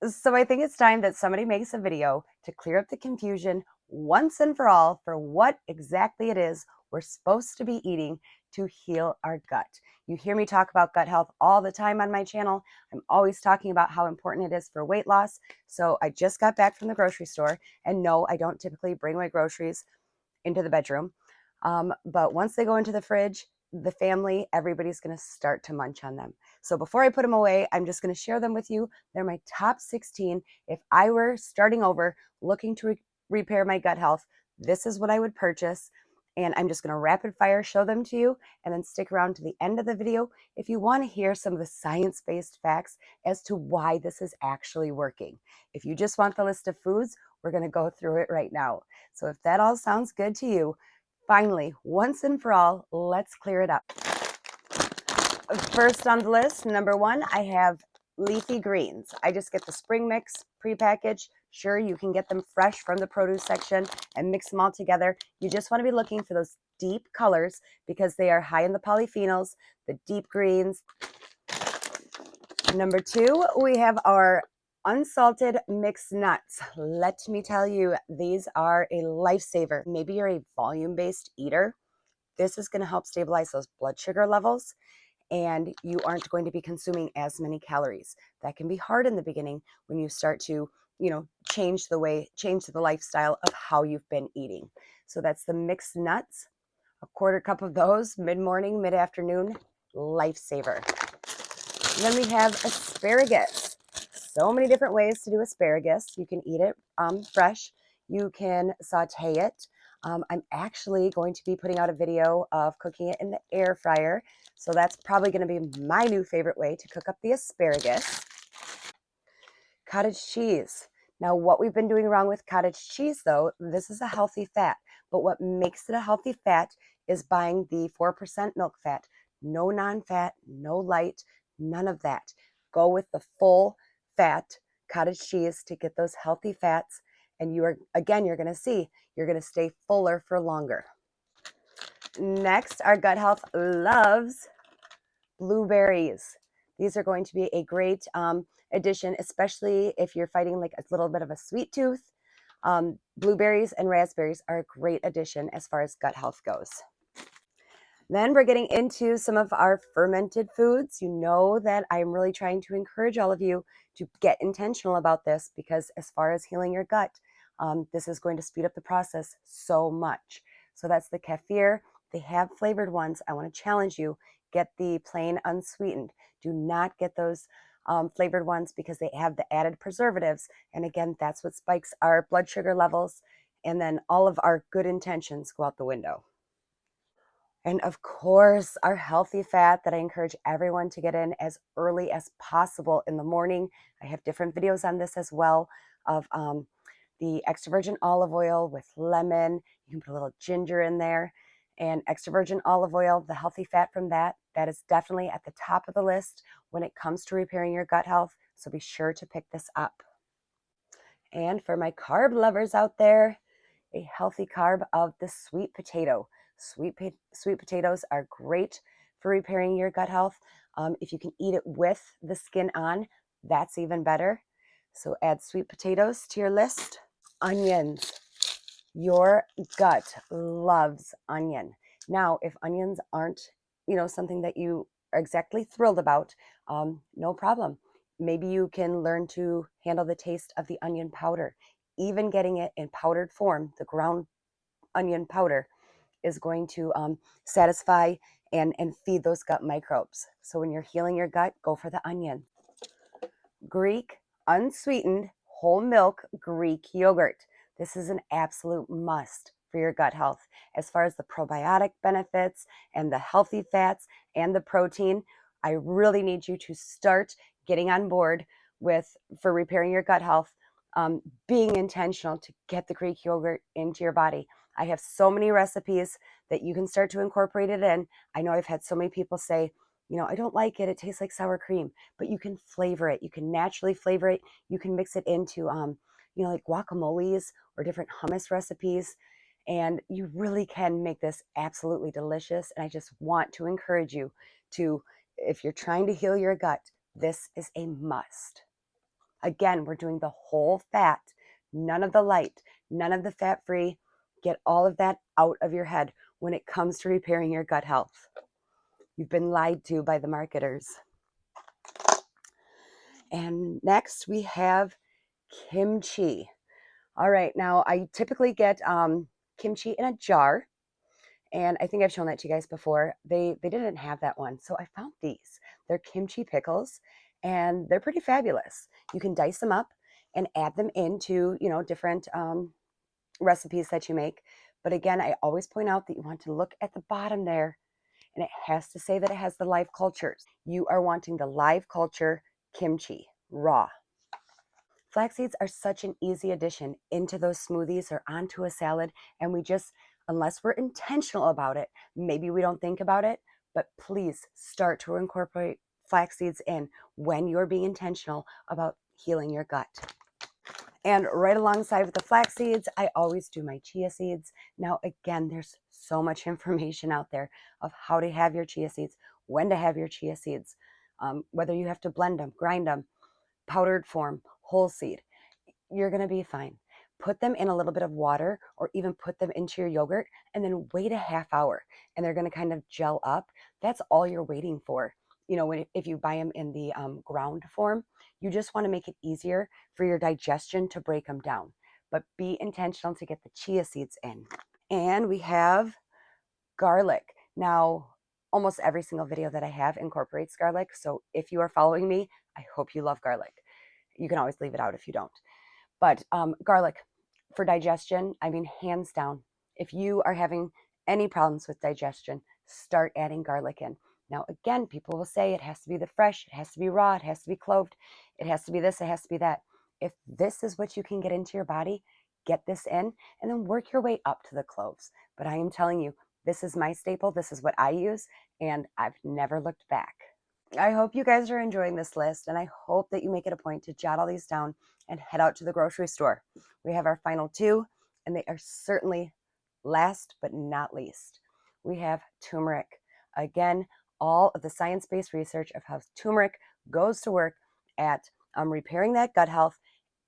So I think it's time that somebody makes a video to clear up the confusion once and for all for what exactly it is we're supposed to be eating to heal our gut. You hear me talk about gut health all the time on my channel. I'm always talking about how important it is for weight loss. So I just got back from the grocery store, and no, I don't typically bring my groceries into the bedroom. But once they go into the fridge, the family, everybody's going to start to munch on them. So before I put them away, I'm just going to share them with you. They're my top 16. If I were starting over, looking to repair my gut health, this is what I would purchase. And I'm just going to rapid fire show them to you and then stick around to the end of the video if you want to hear some of the science-based facts as to why this is actually working. If you just want the list of foods, we're going to go through it right now. So if that all sounds good to you, finally, once and for all, let's clear it up. First on the list, number one, I have leafy greens. I just get the spring mix prepackaged. Sure, you can get them fresh from the produce section and mix them all together. You just want to be looking for those deep colors because they are high in the polyphenols, the deep greens. Number two, we have our unsalted mixed nuts. Let me tell you, these are a lifesaver. Maybe you're a volume-based eater. This is going to help stabilize those blood sugar levels, and you aren't going to be consuming as many calories. That can be hard in the beginning when you start to, change the lifestyle of how you've been eating. So that's the mixed nuts. A quarter cup of those mid-morning, mid-afternoon, lifesaver. Then we have asparagus. So many different ways to do asparagus. You can eat it fresh. You can saute it. I'm actually going to be putting out a video of cooking it in the air fryer. So that's probably going to be my new favorite way to cook up the asparagus. Cottage cheese. Now, what we've been doing wrong with cottage cheese, though, this is a healthy fat. But what makes it a healthy fat is buying the 4% milk fat. No non-fat, no light, none of that. Go with the full fat cottage cheese to get those healthy fats. And you're going to see, you're going to stay fuller for longer. Next, our gut health loves blueberries. These are going to be a great addition, especially if you're fighting like a little bit of a sweet tooth. Blueberries and raspberries are a great addition as far as gut health goes. Then we're getting into some of our fermented foods. You know that I'm really trying to encourage all of you to get intentional about this because as far as healing your gut, this is going to speed up the process so much. So that's the kefir. They have flavored ones. I want to challenge you. Get the plain unsweetened. Do not get those flavored ones because they have the added preservatives. And again, that's what spikes our blood sugar levels. And then all of our good intentions go out the window. And of course, our healthy fat that I encourage everyone to get in as early as possible in the morning. I have different videos on this as well of the extra virgin olive oil with lemon. You can put a little ginger in there. And extra virgin olive oil, the healthy fat from that is definitely at the top of the list when it comes to repairing your gut health. So be sure to pick this up. And for my carb lovers out there, a healthy carb of the sweet potato. Sweet potatoes are great for repairing your gut health. If you can eat it with the skin on, that's even better. So add sweet potatoes to your list. Onions. Your gut loves onion. Now, if onions aren't, something that you are exactly thrilled about, no problem. Maybe you can learn to handle the taste of the onion powder. Even getting it in powdered form, the ground onion powder is going to satisfy and feed those gut microbes. So when you're healing your gut, go for the onion. Greek unsweetened whole milk Greek yogurt. This is an absolute must for your gut health. As far as the probiotic benefits and the healthy fats and the protein, I really need you to start getting on board for repairing your gut health, being intentional to get the Greek yogurt into your body. I have so many recipes that you can start to incorporate it in. I know I've had so many people say, I don't like it. It tastes like sour cream, but you can flavor it. You can naturally flavor it. You can mix it into, like guacamoles or different hummus recipes. And you really can make this absolutely delicious. And I just want to encourage you to, if you're trying to heal your gut, this is a must. Again, we're doing the whole fat, none of the light, none of the fat-free. Get all of that out of your head when it comes to repairing your gut health. You've been lied to by the marketers. And next we have kimchi. All right, now I typically get kimchi in a jar, and I think I've shown that to you guys before. They didn't have that one, so I found these. They're kimchi pickles, and they're pretty fabulous. You can dice them up and add them into, different recipes that you make. But again, I always point out that you want to look at the bottom there, and it has to say that it has the live cultures. You are wanting the live culture kimchi, raw. Flax seeds are such an easy addition into those smoothies or onto a salad, and we just, unless we're intentional about it, maybe we don't think about it, but please start to incorporate flax seeds in when you're being intentional about healing your gut. And right alongside with the flax seeds, I always do my chia seeds. Now, again, there's so much information out there of how to have your chia seeds, when to have your chia seeds, whether you have to blend them, grind them, powdered form, whole seed. You're going to be fine. Put them in a little bit of water or even put them into your yogurt and then wait a half hour and they're going to kind of gel up. That's all you're waiting for. If you buy them in the ground form, you just want to make it easier for your digestion to break them down. But be intentional to get the chia seeds in. And we have garlic. Now, almost every single video that I have incorporates garlic. So if you are following me, I hope you love garlic. You can always leave it out if you don't. But garlic for digestion, I mean, hands down, if you are having any problems with digestion, start adding garlic in. Now, again, people will say it has to be the fresh, it has to be raw, it has to be cloved, it has to be this, it has to be that. If this is what you can get into your body, get this in and then work your way up to the cloves. But I am telling you, this is my staple, this is what I use, and I've never looked back. I hope you guys are enjoying this list, and I hope that you make it a point to jot all these down and head out to the grocery store. We have our final two, and they are certainly last but not least. We have turmeric. Again, all of the science-based research of how turmeric goes to work at repairing that gut health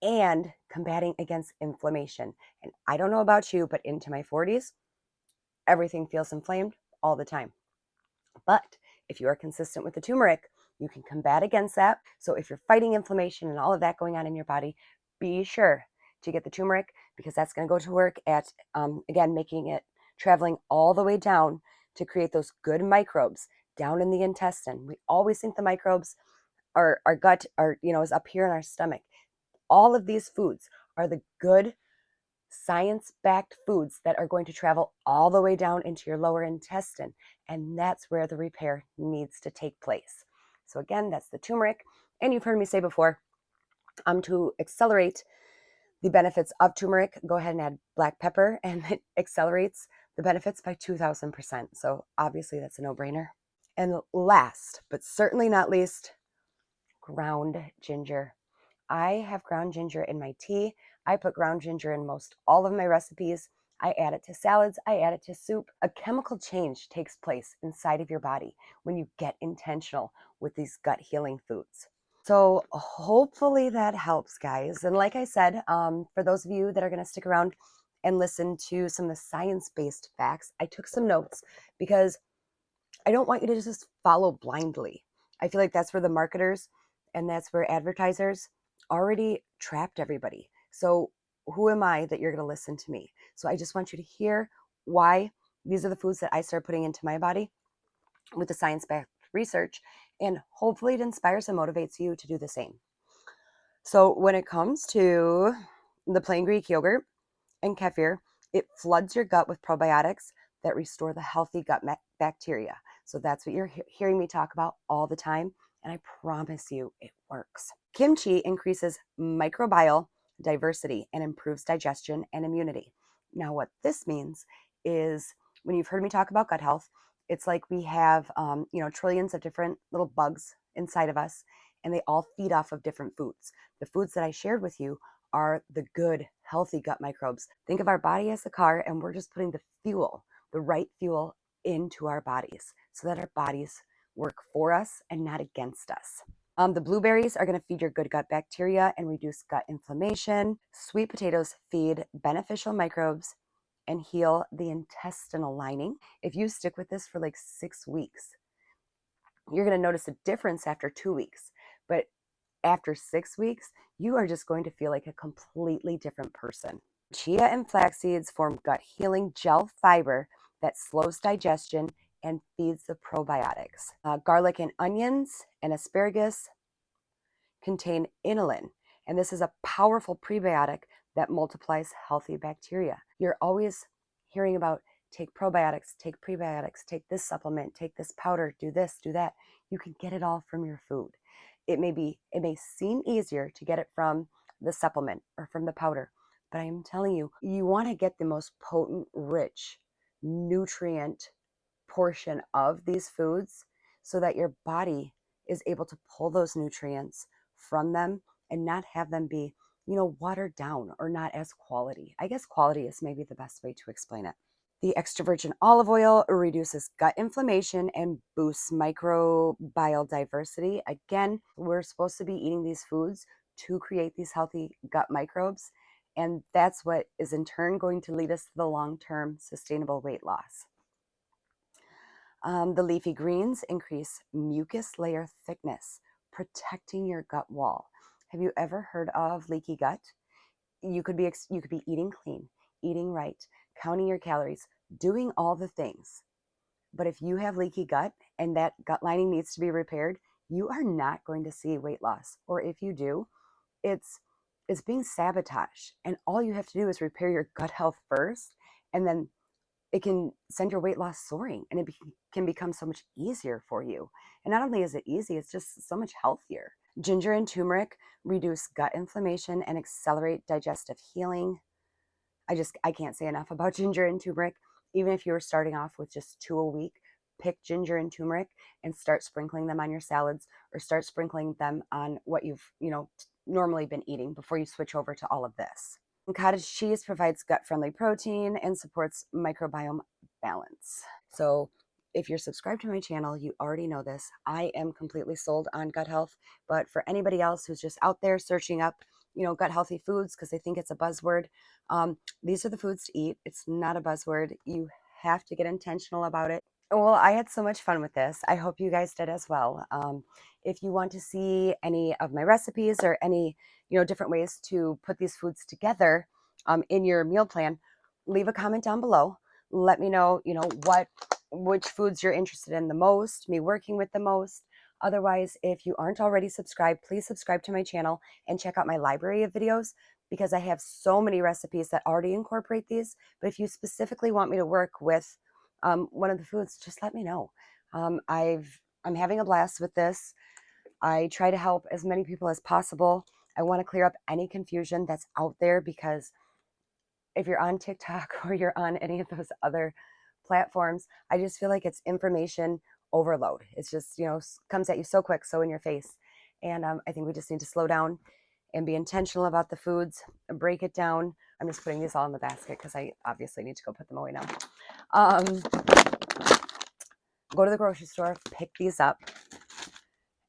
and combating against inflammation. And I don't know about you, but into my 40s, everything feels inflamed all the time. But if you are consistent with the turmeric, you can combat against that. So if you're fighting inflammation and all of that going on in your body, be sure to get the turmeric because that's going to go to work at, again, making it traveling all the way down to create those good microbes down in the intestine. We always think the microbes are our gut is up here in our stomach. All of these foods are the good science-backed foods that are going to travel all the way down into your lower intestine. And that's where the repair needs to take place. So again, that's the turmeric. And you've heard me say before, to accelerate the benefits of turmeric, go ahead and add black pepper and it accelerates the benefits by 2000%. So obviously that's a no-brainer. And last, but certainly not least, ground ginger. I have ground ginger in my tea. I put ground ginger in most all of my recipes. I add it to salads. I add it to soup. A chemical change takes place inside of your body when you get intentional with these gut healing foods. So hopefully that helps, guys. And like I said, for those of you that are going to stick around and listen to some of the science-based facts, I took some notes because I don't want you to just follow blindly. I feel like that's where the marketers and that's where advertisers already trapped everybody. So who am I that you're going to listen to me? So I just want you to hear why these are the foods that I start putting into my body with the science-backed research, and hopefully it inspires and motivates you to do the same. So when it comes to the plain Greek yogurt and kefir, it floods your gut with probiotics that restore the healthy gut bacteria. So that's what you're hearing me talk about all the time. And I promise you it works. Kimchi increases microbiome diversity and improves digestion and immunity. Now, what this means is when you've heard me talk about gut health, it's like we have, trillions of different little bugs inside of us, and they all feed off of different foods. The foods that I shared with you are the good, healthy gut microbes. Think of our body as a car, and we're just putting the fuel, the right fuel into our bodies so that our bodies work for us and not against us. The blueberries are going to feed your good gut bacteria and reduce gut inflammation. Sweet potatoes feed beneficial microbes and heal the intestinal lining. If you stick with this for like 6 weeks, you're going to notice a difference after 2 weeks. But after 6 weeks, you are just going to feel like a completely different person. Chia and flax seeds form gut healing gel fiber that slows digestion and feeds the probiotics. Garlic and onions and asparagus contain inulin, and this is a powerful prebiotic that multiplies healthy bacteria. You're always hearing about take probiotics, take prebiotics, take this supplement, take this powder, do this, do that. You can get it all from your food. It may seem easier to get it from the supplement or from the powder, but I am telling you, you want to get the most potent, rich, nutrient portion of these foods so that your body is able to pull those nutrients from them and not have them be, watered down or not as quality. I guess quality is maybe the best way to explain it. The extra virgin olive oil reduces gut inflammation and boosts microbial diversity. Again, we're supposed to be eating these foods to create these healthy gut microbes, and that's what is in turn going to lead us to the long-term sustainable weight loss. The leafy greens increase mucus layer thickness, protecting your gut wall. Have you ever heard of leaky gut? You could be eating clean, eating right, counting your calories, doing all the things. But if you have leaky gut and that gut lining needs to be repaired, you are not going to see weight loss. Or if you do, it's being sabotaged. And all you have to do is repair your gut health first, and then it can send your weight loss soaring, and it can become so much easier for you. And not only is it easy, it's just so much healthier. Ginger and turmeric reduce gut inflammation and accelerate digestive healing. I can't say enough about ginger and turmeric. Even if you were starting off with just 2 a week, pick ginger and turmeric and start sprinkling them on your salads, or start sprinkling them on what you've, normally been eating before you switch over to all of this. Cottage cheese provides gut-friendly protein and supports microbiome balance. So if you're subscribed to my channel, you already know this. I am completely sold on gut health, but for anybody else who's just out there searching up, gut healthy foods because they think it's a buzzword, these are the foods to eat. It's not a buzzword. You have to get intentional about it. Well, I had so much fun with this. I hope you guys did as well. If you want to see any of my recipes or any, different ways to put these foods together in your meal plan, leave a comment down below. Let me know, which foods you're interested in the most, me working with the most. Otherwise, if you aren't already subscribed, please subscribe to my channel and check out my library of videos, because I have so many recipes that already incorporate these. But if you specifically want me to work with one of the foods, just let me know. I'm having a blast with this. I try to help as many people as possible. I want to clear up any confusion that's out there, because if you're on TikTok or you're on any of those other platforms, I just feel like it's information overload. It's just, comes at you so quick, so in your face. And I think we just need to slow down and be intentional about the foods, break it down. I'm just putting these all in the basket because I obviously need to go put them away now. Go to the grocery store, pick these up,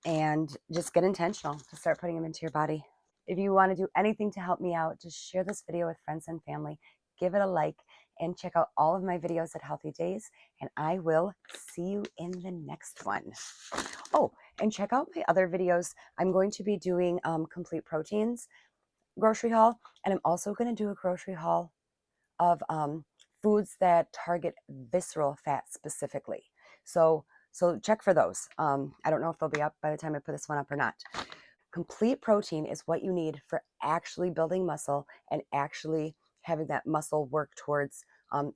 and just get intentional to start putting them into your body. If you want to do anything to help me out, just share this video with friends and family, give it a like, and check out all of my videos at Healthy Days, and I will see you in the next one. Oh, and check out my other videos. I'm going to be doing complete proteins grocery haul, and I'm also going to do a grocery haul of foods that target visceral fat specifically. So check for those. I don't know if they'll be up by the time I put this one up or not. Complete protein is what you need for actually building muscle and actually having that muscle work towards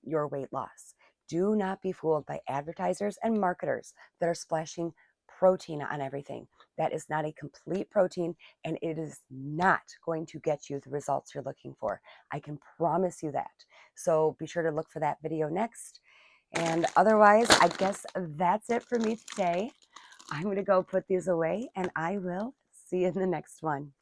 your weight loss. Do not be fooled by advertisers and marketers that are splashing protein on everything. That is not a complete protein, and it is not going to get you the results you're looking for. I can promise you that. So be sure to look for that video next. And otherwise, I guess that's it for me today. I'm going to go put these away, and I will see you in the next one.